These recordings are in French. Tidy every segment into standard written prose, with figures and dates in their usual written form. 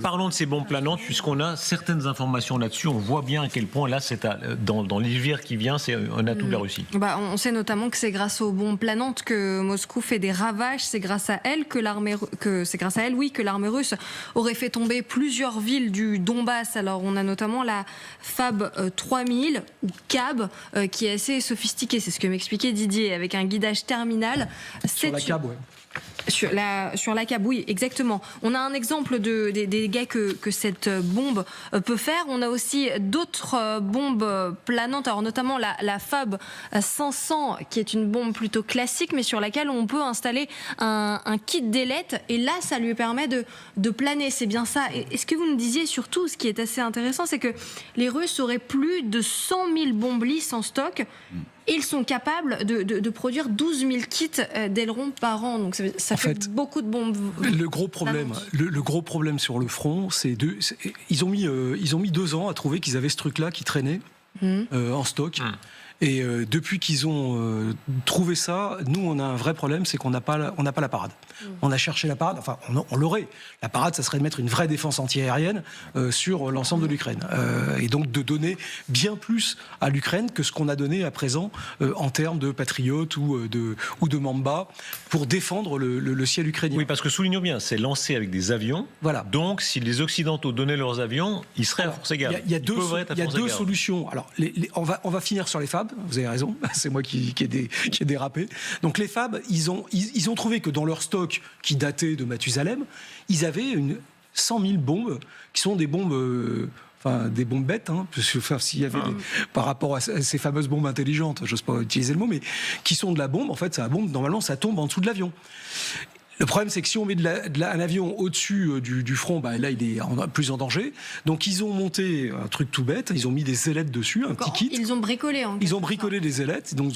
Parlons de ces bombes planantes, puisqu'on a certaines informations là-dessus. On voit bien à quel point, là, dans l'hiver qui vient, c'est un atout de la Russie. On sait notamment que c'est grâce aux bombes planantes que Moscou fait des ravages. C'est grâce à elles que l'armée russe aurait fait tomber plusieurs villes du Donbass. Alors, on a notamment la Fab 3000 ou CAB qui est assez sophistiquée. C'est ce que m'expliquait Didier, avec un guidage terminal. Sur la CAB, ouais. Sur la CAB, oui, exactement. On a un exemple des dégâts que cette bombe peut faire. On a aussi d'autres bombes planantes, alors notamment la Fab 500, qui est une bombe plutôt classique, mais sur laquelle on peut installer un kit d'ailette. Et là, ça lui permet de planer. C'est bien ça. Et ce que vous me disiez surtout, ce qui est assez intéressant, c'est que les Russes auraient plus de 100 000 bombes lisses en stock. Ils sont capables de produire 12 000 kits d'ailerons par an. Donc ça fait beaucoup de bombes. Le gros problème sur le front, ils ont mis 2 ans à trouver qu'ils avaient ce truc-là qui traînait en stock. Et depuis qu'ils ont trouvé ça, nous, on a un vrai problème, c'est qu'on n'a pas la parade. On a cherché la parade, enfin, on l'aurait. La parade, ça serait de mettre une vraie défense antiaérienne sur l'ensemble de l'Ukraine. Et donc de donner bien plus à l'Ukraine que ce qu'on a donné à présent en termes de patriotes ou de Mamba pour défendre le ciel ukrainien. Oui, parce que soulignons bien, c'est lancé avec des avions. Voilà. Donc, si les Occidentaux donnaient leurs avions, ils seraient à force égale. Il y a deux solutions. Alors, on va finir sur les FAB. Vous avez raison, c'est moi qui ai dérapé. Donc les FAB, ils ont trouvé que dans leur stock qui datait de Mathusalem, ils avaient 100 000 bombes qui sont des bombes. Des bombes bêtes, s'il y avait par rapport à ces fameuses bombes intelligentes, j'ose pas utiliser le mot, mais qui sont de la bombe. En fait, c'est la bombe. Normalement, ça tombe en dessous de l'avion. Le problème, c'est que si on met un avion au-dessus du front, là, il est plus en danger. Donc, ils ont monté un truc tout bête. Ils ont mis des ailettes dessus, un petit kit. Ils ont bricolé. Ils ont bricolé des ailettes. Donc,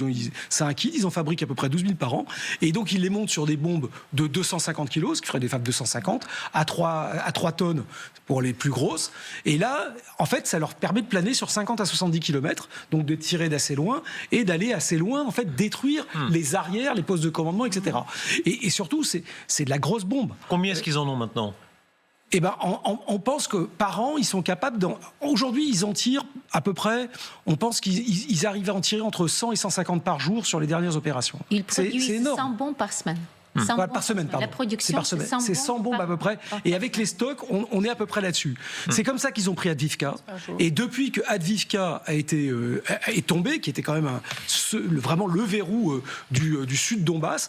c'est un kit. Ils en fabriquent à peu près 12 000 par an. Et donc, ils les montent sur des bombes de 250 kilos, ce qui ferait des FAB 250, à 3 tonnes pour les plus grosses. Et là, en fait, ça leur permet de planer sur 50 à 70 km, donc de tirer d'assez loin et d'aller assez loin, en fait, détruire les arrières, les postes de commandement, etc. Et surtout, c'est de la grosse bombe. Combien est-ce qu'ils en ont maintenant ? On pense que par an, ils sont capables aujourd'hui, ils en tirent à peu près, on pense qu'ils arrivent à en tirer entre 100 et 150 par jour sur les dernières opérations. Ils produisent c'est énorme. 100 bombes par semaine. Par semaine, pardon. La production, c'est 100 bombes à peu près. Et avec les stocks, on est à peu près là-dessus. C'est comme ça qu'ils ont pris Advivka. Et depuis que Advivka est tombé, qui était quand même vraiment le verrou du sud Donbass,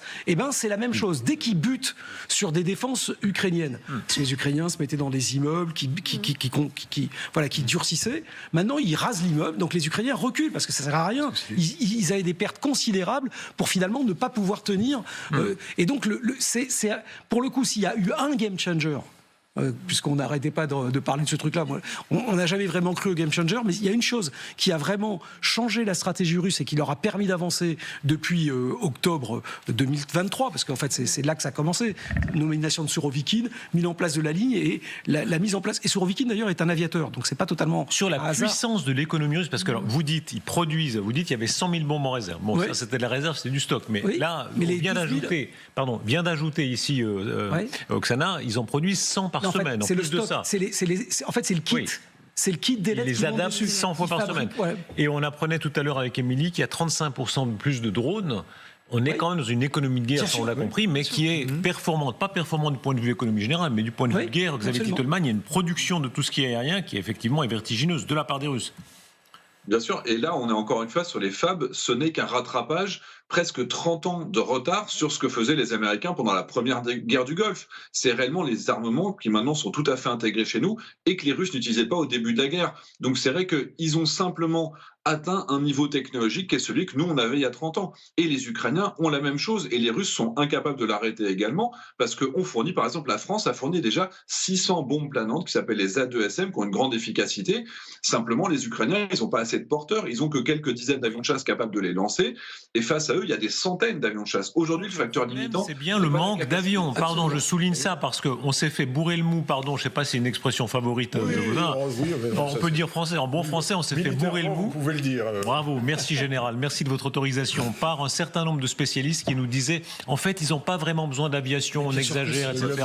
c'est la même chose. Dès qu'ils butent sur des défenses ukrainiennes, les Ukrainiens se mettaient dans des immeubles qui durcissaient. Maintenant, ils rasent l'immeuble, donc les Ukrainiens reculent parce que ça sert à rien. Ils avaient des pertes considérables pour finalement ne pas pouvoir tenir. Et donc, pour le coup, s'il y a eu un game changer, puisqu'on n'arrêtait pas de parler de ce truc-là, on n'a jamais vraiment cru au game changer, mais il y a une chose qui a vraiment changé la stratégie russe et qui leur a permis d'avancer depuis octobre 2023, parce qu'en fait, c'est là que ça a commencé. Nomination de Surovikin, mise en place de la ligne et la mise en place. Et Surovikin, d'ailleurs, est un aviateur, donc c'est pas totalement sur la puissance de l'économie russe, parce que alors, vous dites qu'il y avait 100 000 bombes en réserve. Bon, ça, c'était de la réserve, c'était du stock. Mais là, on vient d'ajouter ici, Oksana, ils en produisent 100 par semaine. C'est le stock. C'est le kit. Oui. C'est le kit d'ailettes. Ils les adaptent 100 fois par semaine. Ouais. Et on apprenait tout à l'heure avec Émilie qu'il y a 35% de plus de drones. On est quand même dans une économie de guerre, on l'a compris, mais qui est performante. Pas performante du point de vue économie générale, mais du point de vue de guerre. Xavier Titelman, il y a une production de tout ce qui est aérien qui effectivement est vertigineuse de la part des Russes. Bien sûr, et là on est encore une fois sur les FAB, ce n'est qu'un rattrapage, presque 30 ans de retard sur ce que faisaient les Américains pendant la première guerre du Golfe. C'est réellement les armements qui maintenant sont tout à fait intégrés chez nous et que les Russes n'utilisaient pas au début de la guerre. Donc c'est vrai qu'ils ont simplement atteint un niveau technologique qui est celui que nous on avait il y a 30 ans. Et les Ukrainiens ont la même chose et les Russes sont incapables de l'arrêter également parce qu'on fournit, par exemple, la France a fourni déjà 600 bombes planantes qui s'appellent les A2SM qui ont une grande efficacité. Simplement, les Ukrainiens, ils n'ont pas assez de porteurs, ils n'ont que quelques dizaines d'avions de chasse capables de les lancer. Et face à à eux, il y a des centaines d'avions de chasse. Aujourd'hui, le facteur limitant... C'est bien le manque d'avions. Pardon, je souligne ça parce qu'on s'est fait bourrer le mou, pardon, je ne sais pas si c'est une expression favorite de Baudin. On peut dire français, en bon français, on s'est fait bourrer le mou. Vous pouvez le dire. Bravo, merci Général, merci de votre autorisation. Par un certain nombre de spécialistes qui nous disaient, en fait, ils n'ont pas vraiment besoin d'aviation, on exagère, etc.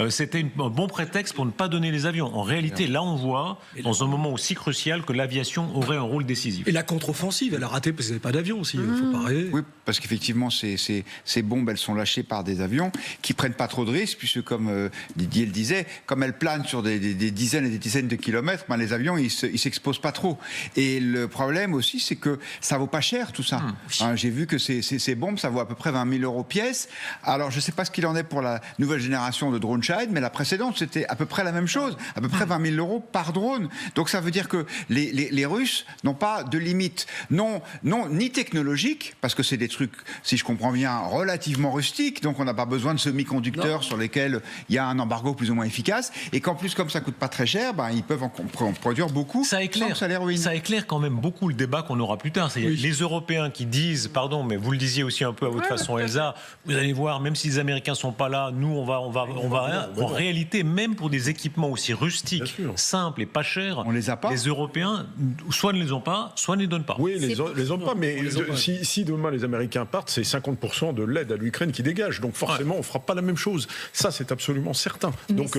C'était un bon prétexte pour ne pas donner les avions. En réalité, là, on voit, dans un moment aussi crucial, que l'aviation aurait un rôle décisif. Et la contre-offensive, elle a raté parce qu'il n'y avait pas d'avion aussi, il faut pas rêver. Oui, parce qu'effectivement, ces bombes, elles sont lâchées par des avions qui prennent pas trop de risques, puisque comme Didier le disait, comme elles planent sur des dizaines et des dizaines de kilomètres, les avions, ils s'exposent pas trop. Et le problème aussi, c'est que ça vaut pas cher tout ça. J'ai vu que ces bombes, ça vaut à peu près 20 000 € pièce. Alors, je sais pas ce qu'il en est pour la nouvelle génération de drone Shahid, mais la précédente, c'était à peu près la même chose, à peu près 20 000 € par drone. Donc ça veut dire que les Russes n'ont pas de limite, non ni technologique, parce que c'est des trucs, si je comprends bien, relativement rustiques, donc on n'a pas besoin de semi-conducteurs sur lesquels il y a un embargo plus ou moins efficace, et qu'en plus, comme ça coûte pas très cher, ils peuvent en produire beaucoup sans que ça les ruine. Ça éclaire quand même beaucoup le débat qu'on aura plus tard. C'est les Européens qui disent, pardon, mais vous le disiez aussi un peu à votre façon, Elsa, vous allez voir, même si les Américains sont pas là, nous on va en réalité, même pour des équipements aussi rustiques, simples et pas chers, on les a pas. Les Européens soit ne les ont pas, soit ne les donnent pas. Oui, les ont pas, mais si demain les Américains partent, c'est 50% de l'aide à l'Ukraine qui dégage. Donc forcément, on fera pas la même chose. Ça, c'est absolument certain. Donc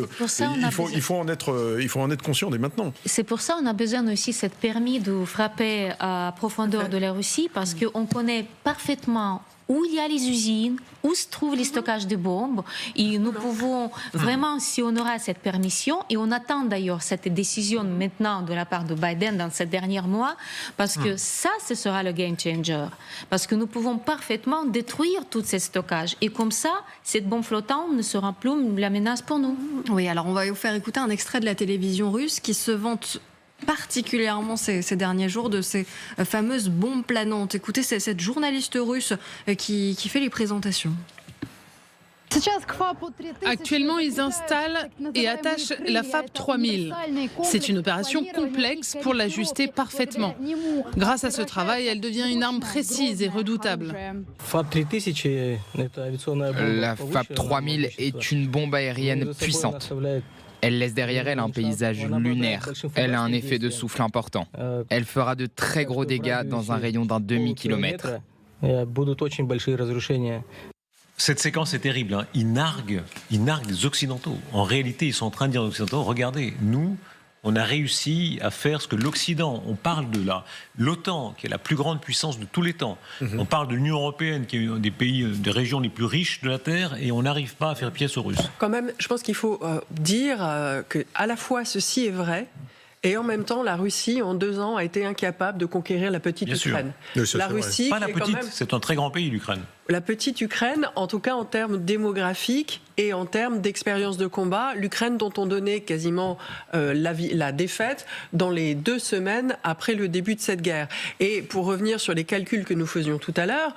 il faut en être conscient dès maintenant. C'est pour ça qu'on a besoin aussi de cette permis de frapper à profondeur de la Russie, parce qu'on connaît parfaitement où il y a les usines, où se trouvent les stockages de bombes. Et nous pouvons vraiment, si on aura cette permission, et on attend d'ailleurs cette décision maintenant de la part de Biden dans ces derniers mois, parce que ça, ce sera le game changer. Parce que nous pouvons parfaitement détruire tous ces stockages. Et comme ça, cette bombe flottante ne sera plus la menace pour nous. Oui, alors on va vous faire écouter un extrait de la télévision russe qui se vante particulièrement ces derniers jours de ces fameuses bombes planantes. Écoutez, c'est cette journaliste russe qui fait les présentations. Actuellement, ils installent et attachent la FAB 3000. C'est une opération complexe pour l'ajuster parfaitement. Grâce à ce travail, elle devient une arme précise et redoutable. La FAB 3000 est une bombe aérienne puissante. Elle laisse derrière elle un paysage lunaire. Elle a un effet de souffle important. Elle fera de très gros dégâts dans un rayon d'un demi-kilomètre. Cette séquence est terrible. Ils narguent les Occidentaux. En réalité, ils sont en train de dire aux Occidentaux, regardez, nous, on a réussi à faire ce que l'Occident, on parle de l'OTAN, qui est la plus grande puissance de tous les temps. On parle de l'Union européenne, qui est un des pays, des régions les plus riches de la Terre, et on n'arrive pas à faire pièce aux Russes. Quand même, je pense qu'il faut dire qu'à la fois ceci est vrai, et en même temps, la Russie, en 2 ans, a été incapable de conquérir la petite Ukraine. La Russie, pas la petite, c'est un très grand pays, l'Ukraine. La petite Ukraine, en tout cas en termes démographiques et en termes d'expérience de combat, l'Ukraine dont on donnait quasiment la défaite dans les 2 semaines après le début de cette guerre. Et pour revenir sur les calculs que nous faisions tout à l'heure,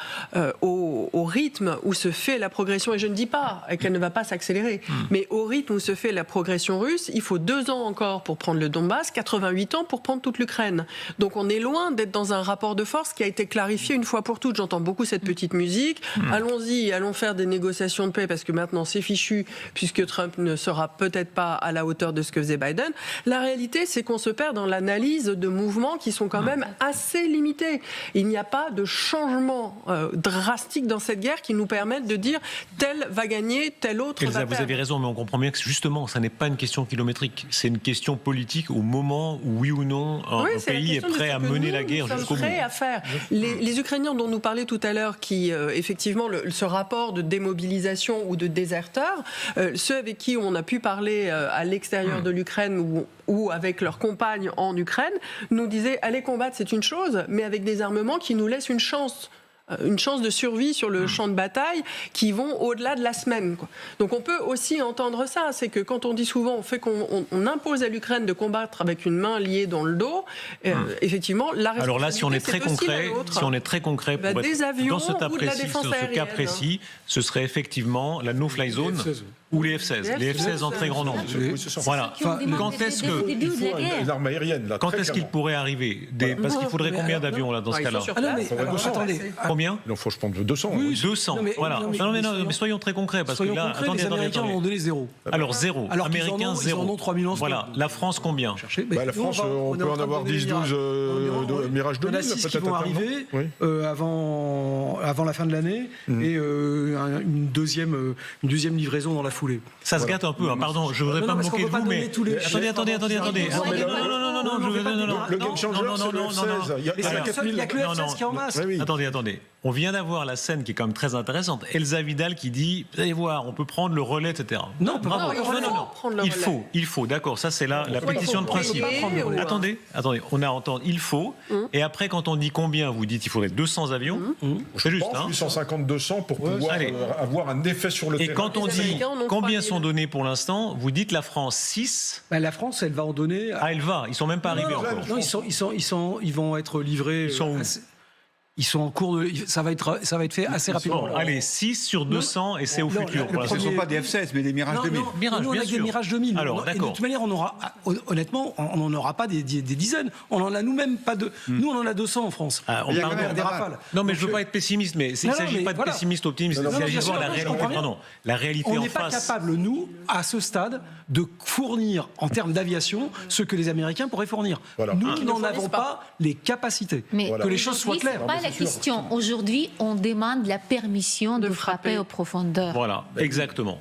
au rythme où se fait la progression, et je ne dis pas qu'elle ne va pas s'accélérer, mais au rythme où se fait la progression russe, il faut 2 ans encore pour prendre le Donbass, 88 ans pour prendre toute l'Ukraine. Donc on est loin d'être dans un rapport de force qui a été clarifié une fois pour toutes. J'entends beaucoup cette petite musique. Allons-y, allons faire des négociations de paix parce que maintenant c'est fichu puisque Trump ne sera peut-être pas à la hauteur de ce que faisait Biden. La réalité, c'est qu'on se perd dans l'analyse de mouvements qui sont quand même assez limités. Il n'y a pas de changement drastique dans cette guerre qui nous permette de dire tel va gagner, tel autre va perdre. Vous avez raison, mais on comprend bien que justement, ça n'est pas une question kilométrique. C'est une question politique au moment où, oui ou non, un pays est prêt à mener la guerre jusqu'au bout. À faire. Les Ukrainiens dont nous parlait tout à l'heure, qui effectivement, ce rapport de démobilisation ou de déserteurs, ceux avec qui on a pu parler à l'extérieur de l'Ukraine ou avec leurs compagnes en Ukraine, nous disaient aller combattre, c'est une chose, mais avec des armements qui nous laissent une chance de survie sur le champ de bataille qui vont au-delà de la semaine. Donc on peut aussi entendre ça, c'est que quand on dit souvent on impose à l'Ukraine de combattre avec une main liée dans le dos, effectivement, la responsabilité, alors là, si on est très concret, pour des avions dans ce cas précis, ce serait effectivement la no-fly zone. Ou les F-16. Les F-16 en très grand nombre. Voilà. Quand est-ce que... Il faut une arme aérienne, là. Quand est-ce qu'il pourrait arriver parce qu'il faudrait combien d'avions, là, dans ce cas-là? Attendez. Combien? Il en faut, je pense, 200. Oui, 200. Voilà. Mais soyons très concrets. Parce que là, les Américains ont donné 0. Alors, 0. Américains, 0. Ils en ont 3 000 Voilà. La France, combien? La France, on peut en avoir 10, 12 Mirage 2000, peut-être. Qui vont arriver avant la fin de l'année et une deuxième livraison dans la foulée. Ça se gâte un peu, pardon, je ne voudrais pas me moquer de vous, mais... Attendez. Non, le game changer, c'est le F-16. Il n'y a que le F-16 qui est en masse. Attendez. On vient d'avoir la scène qui est quand même très intéressante. Elsa Vidal qui dit, vous allez voir, on peut prendre le relais, etc. Non, il faut, d'accord, ça c'est la pétition de principe. Attendez, on a entendu, il faut, et après quand on dit combien, vous dites il faudrait 200 avions, c'est juste. 850-200 pour pouvoir avoir un effet sur le terrain. Et quand on dit combien sont donnés pour l'instant, vous dites la France 6. La France, elle va en donner... Elle va, ils ne sont même pas arrivés encore. Non, ils vont être livrés... Ils sont où? Ils sont en cours de... Ça va être fait assez rapidement. Bon, allez, 6 sur 200 et c'est au futur. Ce ne sont pas des F-16, mais des Mirage 2000. Nous, on a des Mirage 2000. Alors, d'accord. De toute manière, honnêtement, on n'en aura pas des dizaines. On n'en a nous-mêmes pas de... Nous, on en a 200 en France. On parle des Rafales. Non, mais je ne veux pas être pessimiste, mais il ne s'agit pas de pessimiste, optimiste. Il s'agit de voir la réalité. La réalité en face. On n'est pas capable, nous, à ce stade, de fournir, en termes d'aviation, ce que les Américains pourraient fournir. Nous n'en avons pas les capacités. Que les choses soient claires. La question. Aujourd'hui, on demande la permission de frapper aux profondeurs. Voilà, exactement.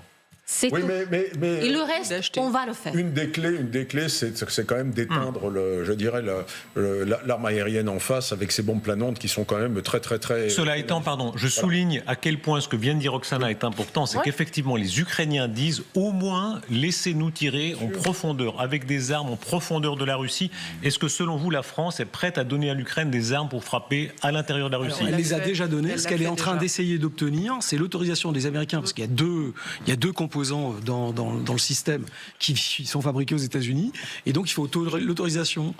C'est oui, tout. Mais et le reste, on va le faire. Une des clés, c'est quand même d'éteindre, l'arme aérienne en face avec ces bombes planantes qui sont quand même très. Cela étant, je souligne à quel point ce que vient de dire Roxana est important, c'est qu'effectivement les Ukrainiens disent au moins laissez-nous tirer en profondeur, avec des armes en profondeur de la Russie. Est-ce que selon vous, la France est prête à donner à l'Ukraine des armes pour frapper à l'intérieur de la Russie? Elle les a déjà données. Ce qu'elle est en train d'essayer d'obtenir, c'est l'autorisation des Américains, parce qu'il y a deux composants dans le système qui sont fabriqués aux États-Unis, et donc il faut l'autorisation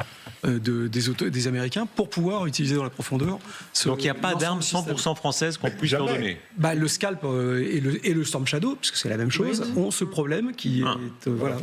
des Américains pour pouvoir utiliser dans la profondeur. Donc il n'y a pas d'armes 100% françaises qu'on puisse leur donner. Le Scalp et le Storm Shadow, puisque c'est la même chose, ont ce problème qui est voilà.